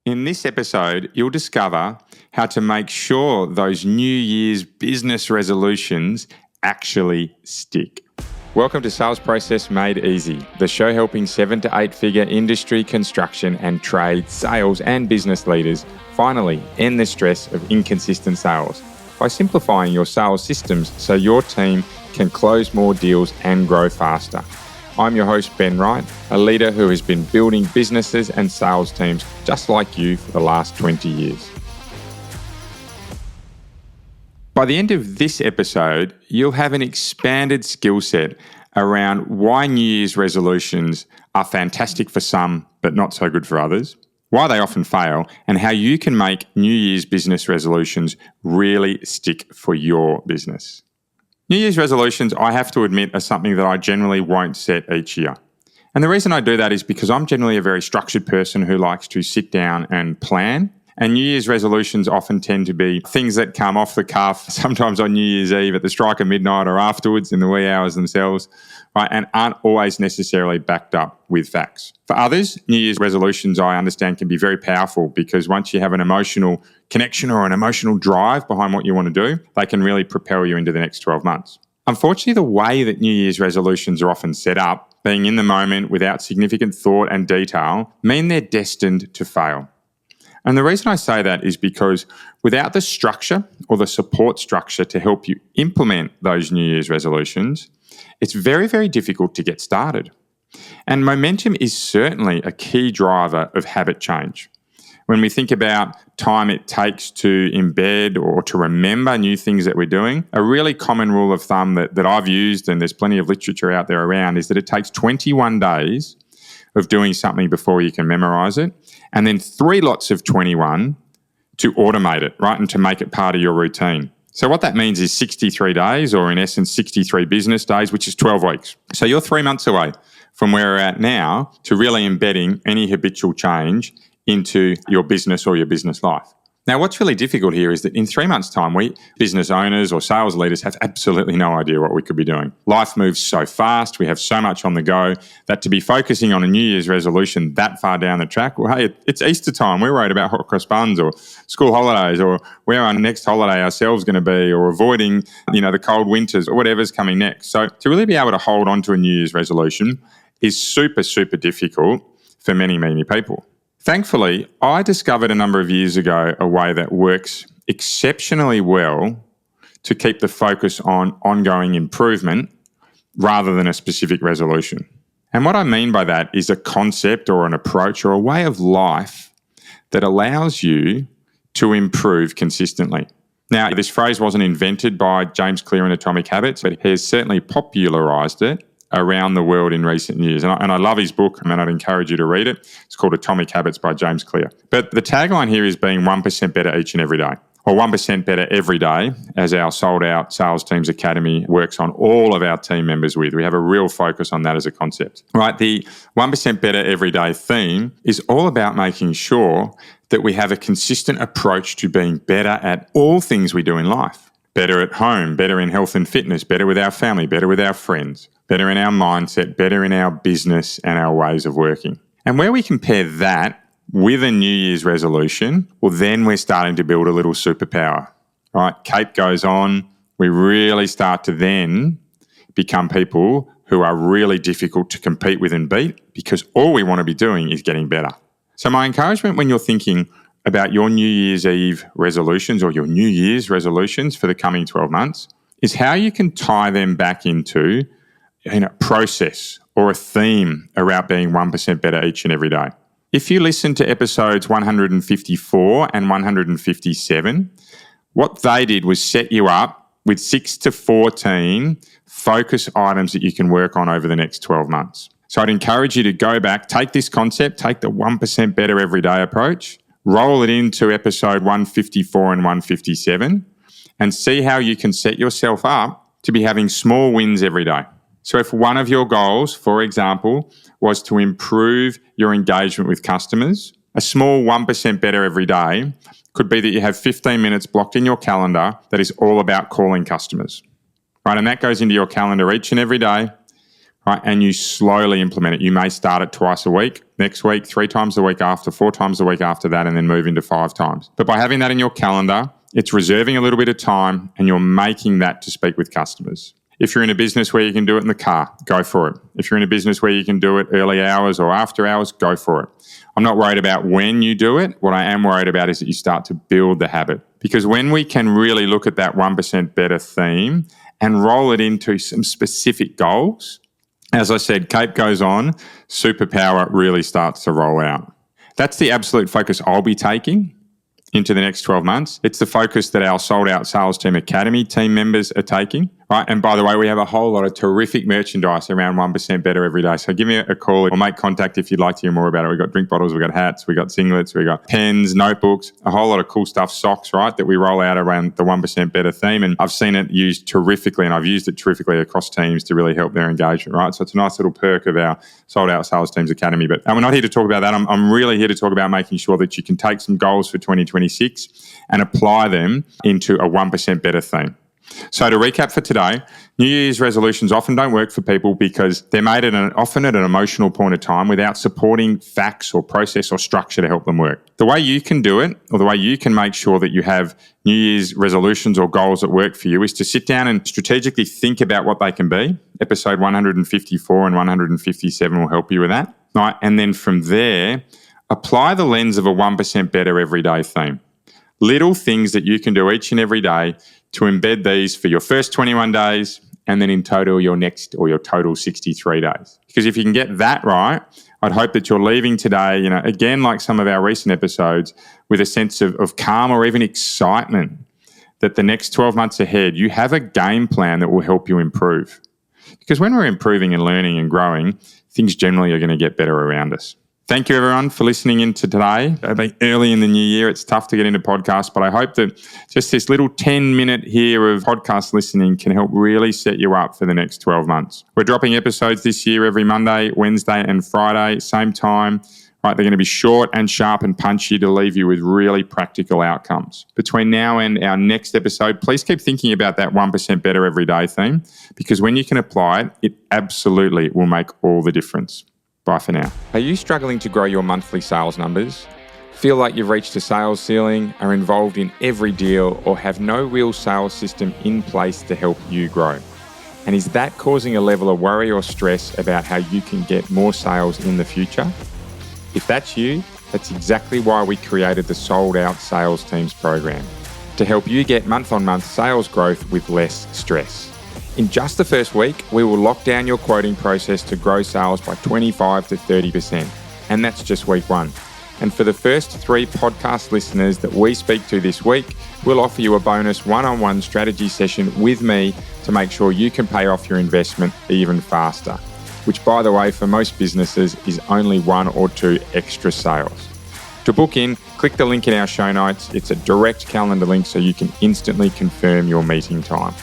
In this episode, you'll discover how to make sure those New Year's business resolutions actually stick. Welcome to Sales Process Made Easy, the show helping 7 to 8 figure industry, construction and trade sales and business leaders finally end the stress of inconsistent sales by simplifying your sales systems so your team can close more deals and grow faster. I'm your host, Ben Wright, a leader who has been building businesses and sales teams just like you for the last 20 years. By the end of this episode, you'll have an expanded skill set around why New Year's resolutions are fantastic for some, but not so good for others, why they often fail, and how you can make New Year's business resolutions really stick for your business. New Year's resolutions, I have to admit, are something that I generally won't set each year. And the reason I do that is because I'm generally a very structured person who likes to sit down and plan. And New Year's resolutions often tend to be things that come off the cuff, sometimes on New Year's Eve at the strike of midnight or afterwards in the wee hours themselves, right? And aren't always necessarily backed up with facts. For others, New Year's resolutions, I understand, can be very powerful because once you have an emotional connection or an emotional drive behind what you want to do, they can really propel you into the next 12 months. Unfortunately, the way that New Year's resolutions are often set up, being in the moment without significant thought and detail, mean they're destined to fail. And the reason I say that is because without the structure or the support structure to help you implement those New Year's resolutions, it's very, very difficult to get started. And momentum is certainly a key driver of habit change. When we think about time it takes to embed or to remember new things that we're doing, a really common rule of thumb that I've used, and there's plenty of literature out there around, is that it takes 21 days of doing something before you can memorize it, and then 3 lots of 21 to automate it, right, and to make it part of your routine. So what that means is 63 days, or in essence 63 business days, which is 12 weeks. So you're 3 months away from where we're at now to really embedding any habitual change into your business or your business life. Now, what's really difficult here is that in 3 months' time, we business owners or sales leaders have absolutely no idea what we could be doing. Life moves so fast, we have so much on the go, that to be focusing on a New Year's resolution that far down the track, well, hey, it's Easter time, we're worried about hot cross buns or school holidays or where our next holiday ourselves going to be, or avoiding, the cold winters or whatever's coming next. So to really be able to hold on to a New Year's resolution is super, super difficult for many, many people. Thankfully, I discovered a number of years ago a way that works exceptionally well to keep the focus on ongoing improvement rather than a specific resolution. And what I mean by that is a concept or an approach or a way of life that allows you to improve consistently. Now, this phrase wasn't invented by James Clear in Atomic Habits, but he has certainly popularized it around the world in recent years. And I love his book, and I'd encourage you to read it. It's called Atomic Habits by James Clear. But the tagline here is being 1% better each and every day, or 1% better every day, as our Sold Out Sales Teams Academy works on all of our team members with. We have a real focus on that as a concept. Right, the 1% better every day theme is all about making sure that we have a consistent approach to being better at all things we do in life. Better at home, better in health and fitness, better with our family, better with our friends, better in our mindset, better in our business and our ways of working. And where we compare that with a New Year's resolution, well, then we're starting to build a little superpower, right? Cape goes on. We really start to then become people who are really difficult to compete with and beat, because all we want to be doing is getting better. So my encouragement when you're thinking about your New Year's Eve resolutions or your New Year's resolutions for the coming 12 months is how you can tie them back into a process or a theme around being 1% better each and every day. If you listen to episodes 154 and 157, what they did was set you up with 6 to 14 focus items that you can work on over the next 12 months. So I'd encourage you to go back, take this concept, take the 1% better every day approach, roll it into episode 154 and 157, and see how you can set yourself up to be having small wins every day. So if one of your goals, for example, was to improve your engagement with customers, a small 1% better every day could be that you have 15 minutes blocked in your calendar that is all about calling customers, right? And that goes into your calendar each and every day, right? And you slowly implement it. You may start it twice a week, next week, 3 times a week after, 4 times a week after that, and then move into 5 times. But by having that in your calendar, it's reserving a little bit of time and you're making that to speak with customers. If you're in a business where you can do it in the car, go for it. If you're in a business where you can do it early hours or after hours, go for it. I'm not worried about when you do it. What I am worried about is that you start to build the habit. Because when we can really look at that 1% better theme and roll it into some specific goals, as I said, cape goes on, superpower really starts to roll out. That's the absolute focus I'll be taking into the next 12 months. It's the focus that our Sold Out Sales Team Academy team members are taking, right? And by the way, we have a whole lot of terrific merchandise around 1% better every day. So give me a call or make contact if you'd like to hear more about it. We've got drink bottles, we've got hats, we've got singlets, we've got pens, notebooks, a whole lot of cool stuff, socks, right, that we roll out around the 1% better theme. And I've seen it used terrifically, and I've used it terrifically across teams to really help their engagement, right? So it's a nice little perk of our Sold Out Sales Teams Academy. But we're not here to talk about that. I'm really here to talk about making sure that you can take some goals for 2026 and apply them into a 1% better theme. So to recap for today, New Year's resolutions often don't work for people because they're made often at an emotional point of time without supporting facts or process or structure to help them work. The way you can do it, or the way you can make sure that you have New Year's resolutions or goals that work for you, is to sit down and strategically think about what they can be. Episode 154 and 157 will help you with that. Right? And then from there, apply the lens of a 1% better everyday theme. Little things that you can do each and every day to embed these for your first 21 days and then in total your total 63 days. Because if you can get that right, I'd hope that you're leaving today, again, like some of our recent episodes, with a sense of calm or even excitement that the next 12 months ahead, you have a game plan that will help you improve. Because when we're improving and learning and growing, things generally are going to get better around us. Thank you, everyone, for listening in to today. I think early in the new year, it's tough to get into podcasts, but I hope that just this little 10-minute here of podcast listening can help really set you up for the next 12 months. We're dropping episodes this year every Monday, Wednesday, and Friday, same time. Right, they're going to be short and sharp and punchy to leave you with really practical outcomes. Between now and our next episode, please keep thinking about that 1% better everyday theme, because when you can apply it, it absolutely will make all the difference. Bye for now. Are you struggling to grow your monthly sales numbers? Feel like you've reached a sales ceiling, are involved in every deal, or have no real sales system in place to help you grow? And is that causing a level of worry or stress about how you can get more sales in the future? If that's you, that's exactly why we created the Sold Out Sales Teams program, to help you get month-on-month sales growth with less stress. In just the first week, we will lock down your quoting process to grow sales by 25 to 30%. And that's just week 1. And for the first 3 podcast listeners that we speak to this week, we'll offer you a bonus one-on-one strategy session with me to make sure you can pay off your investment even faster. Which, by the way, for most businesses is only 1 or 2 extra sales. To book in, click the link in our show notes. It's a direct calendar link so you can instantly confirm your meeting time.